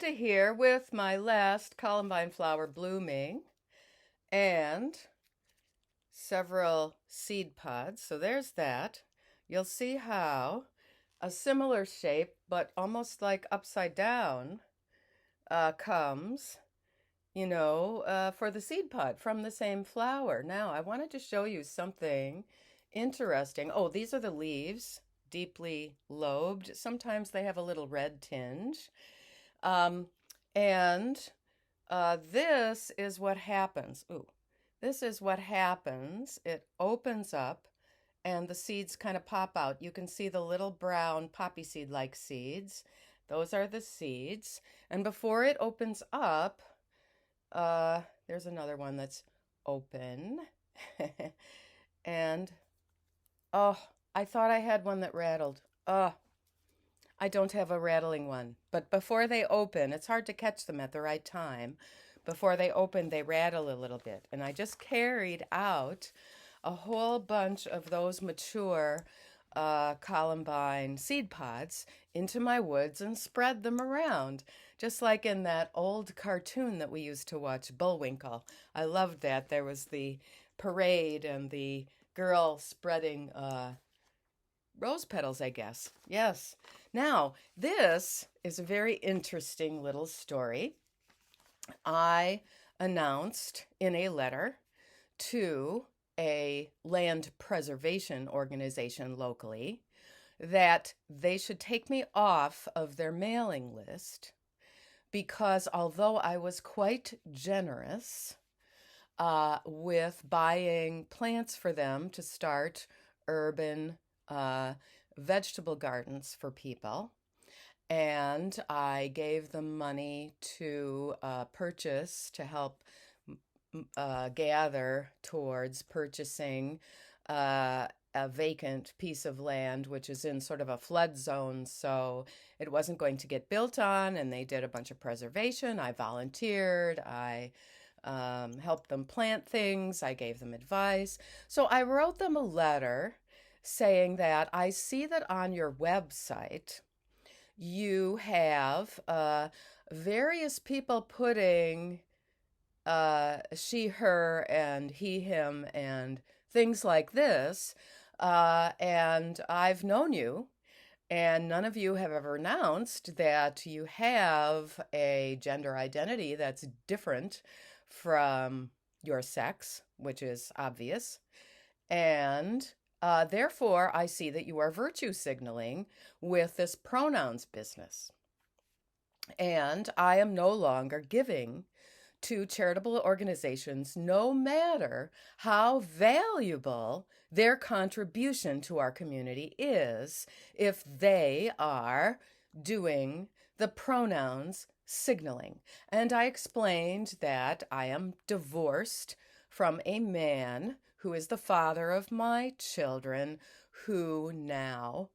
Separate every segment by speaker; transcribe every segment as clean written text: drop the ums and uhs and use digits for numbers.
Speaker 1: Uta here with my last columbine flower blooming and several seed pods. So there's that. You'll see how a similar shape, but almost like upside down, comes, for the seed pod from the same flower. Now, I wanted to show you something interesting. Oh, these are the leaves, deeply lobed. Sometimes they have a little red tinge. Um, and this is what happens. Ooh, this is what happens. It opens up and the seeds kind of pop out. You can see the little brown poppy seed-like seeds. Those are the seeds. And before it opens up, there's another one that's open. And, oh, I thought I had one that rattled. Oh, I don't have a rattling one, but before they open, it's hard to catch them at the right time. Before they open, they rattle a little bit. And I just carried out a whole bunch of those mature columbine seed pods into my woods and spread them around, just like in that old cartoon that we used to watch, Bullwinkle. I loved that. There was the parade and the girl spreading rose petals, I guess. Yes. Now, this is a very interesting little story. I announced in a letter to a land preservation organization locally that they should take me off of their mailing list because although I was quite generous with buying plants for them to start urban vegetable gardens for people. And I gave them money to purchase to help gather towards purchasing a vacant piece of land, which is in sort of a flood zone. So it wasn't going to get built on. And they did a bunch of preservation. I volunteered. I helped them plant things. I gave them advice. So I wrote them a letter saying that I see that on your website you have various people putting she, her, and he, him, and things like this. And I've known you, and none of you have ever announced that you have a gender identity that's different from your sex, which is obvious. And therefore, I see that you are virtue signaling with this pronouns business. And I am no longer giving to charitable organizations, no matter how valuable their contribution to our community is, if they are doing the pronouns signaling. And I explained that I am divorced from a man who is the father of my children, who now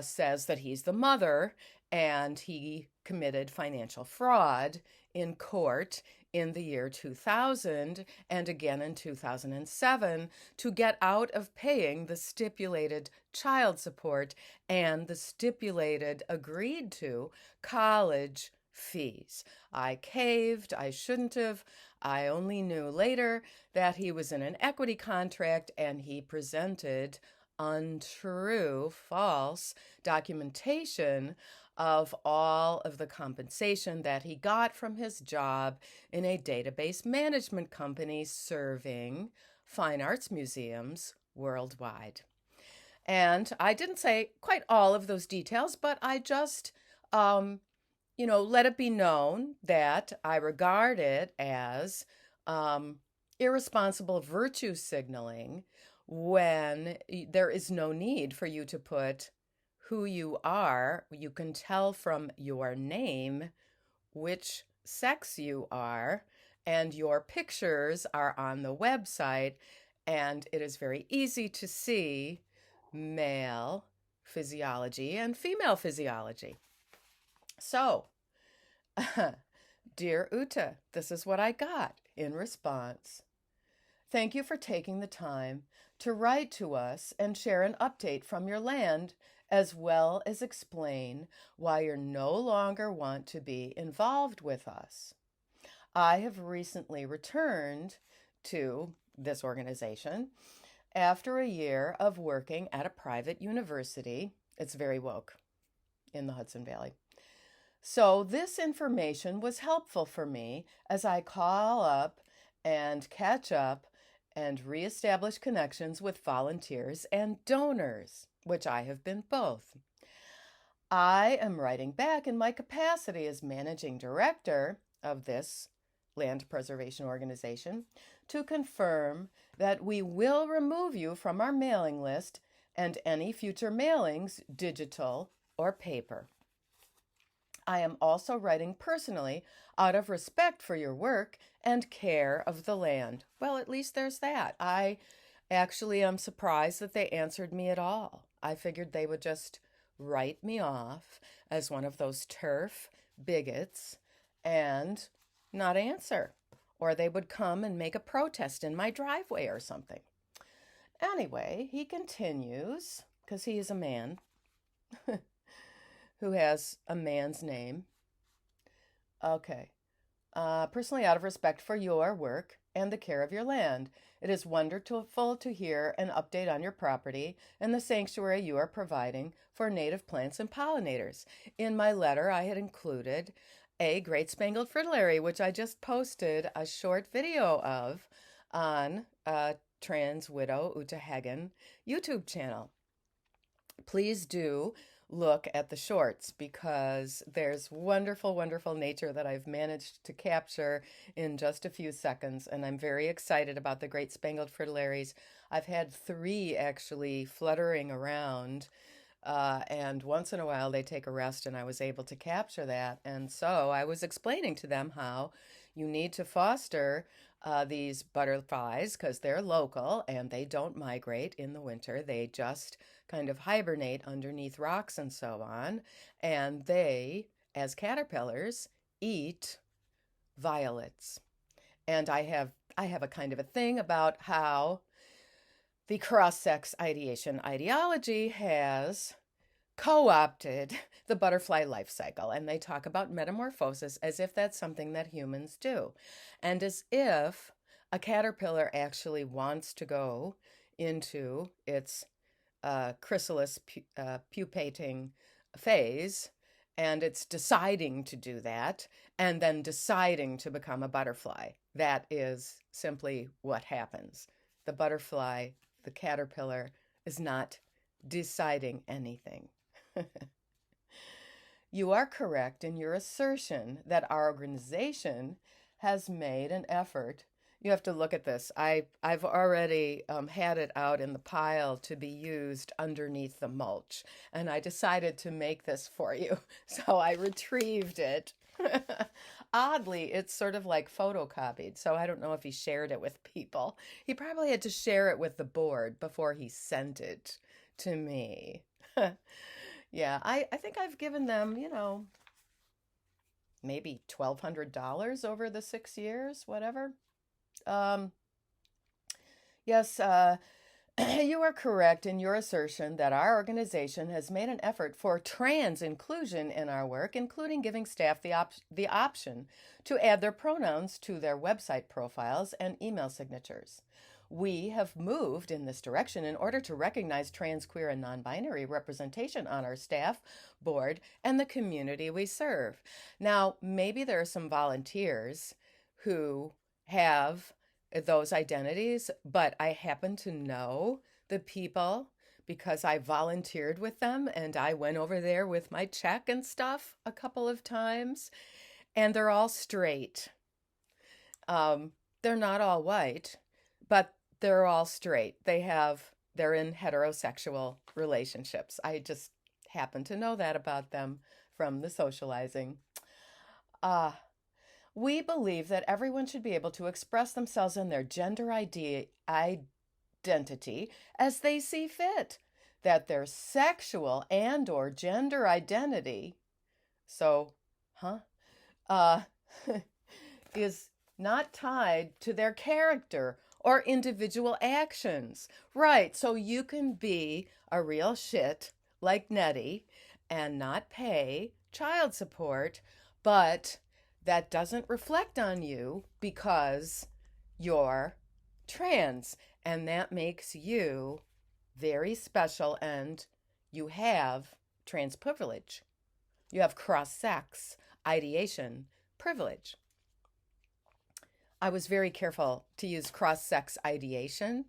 Speaker 1: says that he's the mother, and he committed financial fraud in court in the year 2000 and again in 2007 to get out of paying the stipulated child support and the stipulated agreed to college fees. I caved. I shouldn't have. I only knew later that he was in an equity contract and he presented untrue, false documentation of all of the compensation that he got from his job in a database management company serving fine arts museums worldwide. And I didn't say quite all of those details, but I just let it be known that I regard it as irresponsible virtue signaling when there is no need for you to put who you are. You can tell from your name which sex you are, and your pictures are on the website, and it is very easy to see male physiology and female physiology. So, dear Uta, this is what I got in response. Thank you for taking the time to write to us and share an update from your land as well as explain why you no longer want to be involved with us. I have recently returned to this organization after a year of working at a private university. It's very woke in the Hudson Valley. So this information was helpful for me as I call up and catch up and reestablish connections with volunteers and donors, which I have been both. I am writing back in my capacity as managing director of this land preservation organization to confirm that we will remove you from our mailing list and any future mailings, digital or paper. I am also writing personally out of respect for your work and care of the land. Well, at least there's that. I actually am surprised that they answered me at all. I figured they would just write me off as one of those turf bigots and not answer. Or they would come and make a protest in my driveway or something. Anyway, he continues, because he is a man who has a man's name. Okay. Personally, out of respect for your work and the care of your land, it is wonderful to hear an update on your property and the sanctuary you are providing for native plants and pollinators. In my letter, I had included a great spangled fritillary, which I just posted a short video of on Trans Widow Uta Hagen YouTube channel. Please do look at the shorts because there's wonderful, wonderful nature that I've managed to capture in just a few seconds, and I'm very excited about the great spangled fritillaries. I've had 3 actually fluttering around, and once in a while they take a rest, and I was able to capture that. And so I was explaining to them how you need to foster these butterflies because they're local and they don't migrate in the winter. They just kind of hibernate underneath rocks and so on. And they, as caterpillars, eat violets. And I have a kind of a thing about how the cross-sex ideation ideology has co-opted the butterfly life cycle, and they talk about metamorphosis as if that's something that humans do, and as if a caterpillar actually wants to go into its chrysalis pupating phase, and it's deciding to do that, and then deciding to become a butterfly. That is simply what happens. The butterfly, the caterpillar, is not deciding anything. You are correct in your assertion that our organization has made an effort. You have to look at this. I've already had it out in the pile to be used underneath the mulch, and I decided to make this for you. So I retrieved it. Oddly, it's sort of like photocopied, so I don't know if he shared it with people. He probably had to share it with the board before he sent it to me. Yeah, I think I've given them, maybe $1,200 over the 6 years, whatever. Yes, you are correct in your assertion that our organization has made an effort for trans inclusion in our work, including giving staff the option to add their pronouns to their website profiles and email signatures. We have moved in this direction in order to recognize trans, queer, and non-binary representation on our staff, board, and the community we serve. Now, maybe there are some volunteers who have those identities, but I happen to know the people because I volunteered with them and I went over there with my check and stuff a couple of times, and they're all straight. They're not all white, but they're all straight. They're in heterosexual relationships. I just happen to know that about them from the socializing. We believe that everyone should be able to express themselves in their gender identity as they see fit, that their sexual and or gender identity, is not tied to their character or individual actions. Right, so you can be a real shit like Nettie and not pay child support, but that doesn't reflect on you because you're trans, and that makes you very special, and you have trans privilege. You have cross sex ideation privilege. I was very careful to use cross sex ideation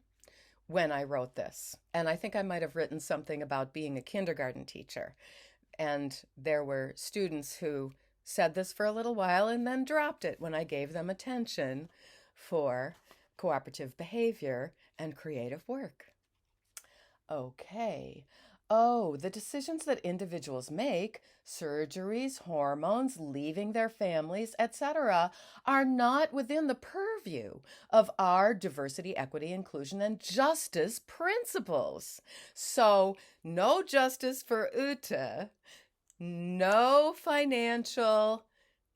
Speaker 1: when I wrote this. And I think I might have written something about being a kindergarten teacher. And there were students who said this for a little while and then dropped it when I gave them attention for cooperative behavior and creative work. Okay. Oh, the decisions that individuals make, surgeries, hormones, leaving their families, etc., are not within the purview of our diversity, equity, inclusion, and justice principles. So, no justice for Ute, no financial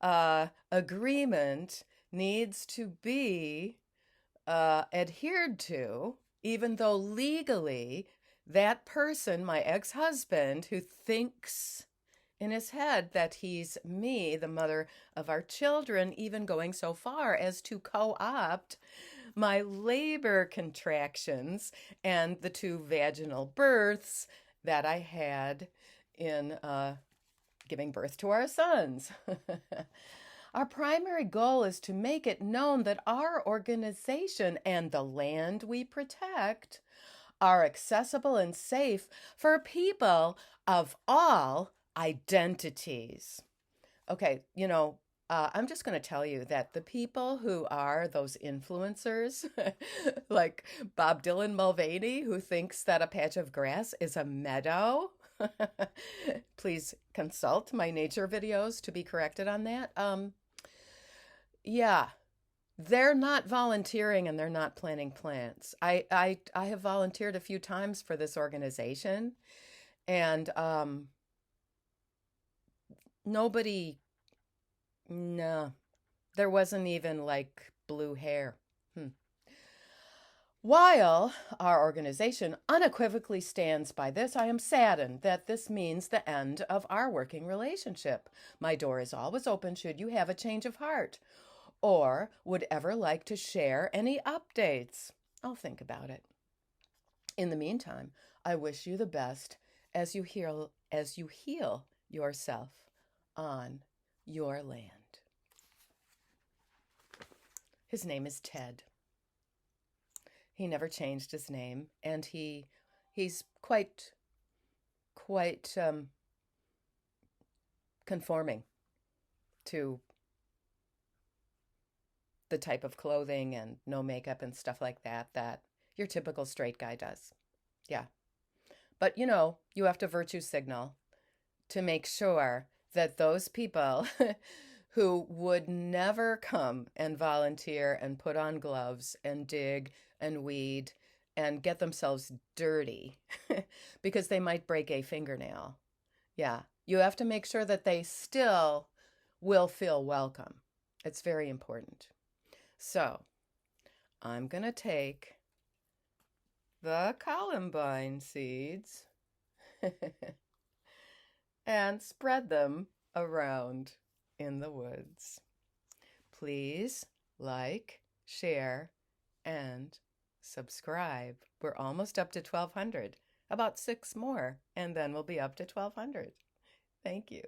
Speaker 1: agreement needs to be adhered to, even though legally that person, my ex-husband, who thinks in his head that he's me, the mother of our children, even going so far as to co-opt my labor contractions and the 2 vaginal births that I had in giving birth to our sons. Our primary goal is to make it known that our organization and the land we protect are accessible and safe for people of all identities. Okay, I'm just going to tell you that the people who are those influencers, like Bob Dylan Mulvaney, who thinks that a patch of grass is a meadow, please consult my nature videos to be corrected on that. Yeah, they're not volunteering and they're not planting plants. I have volunteered a few times for this organization, and nobody, no, there wasn't even like blue hair. While our organization unequivocally stands by this, I am saddened that this means the end of our working relationship. My door is always open should you have a change of heart or would ever like to share any updates. I'll think about it. In the meantime, I wish you the best as you heal yourself on your land. His name is Ted. He never changed his name, and he's quite conforming to the type of clothing and no makeup and stuff like that your typical straight guy does. Yeah. But you have to virtue signal to make sure that those people who would never come and volunteer and put on gloves and dig and weed and get themselves dirty because they might break a fingernail. Yeah, you have to make sure that they still will feel welcome. It's very important. So, I'm going to take the columbine seeds and spread them around in the woods. Please like, share, and subscribe. We're almost up to 1,200. About 6 more, and then we'll be up to 1,200. Thank you.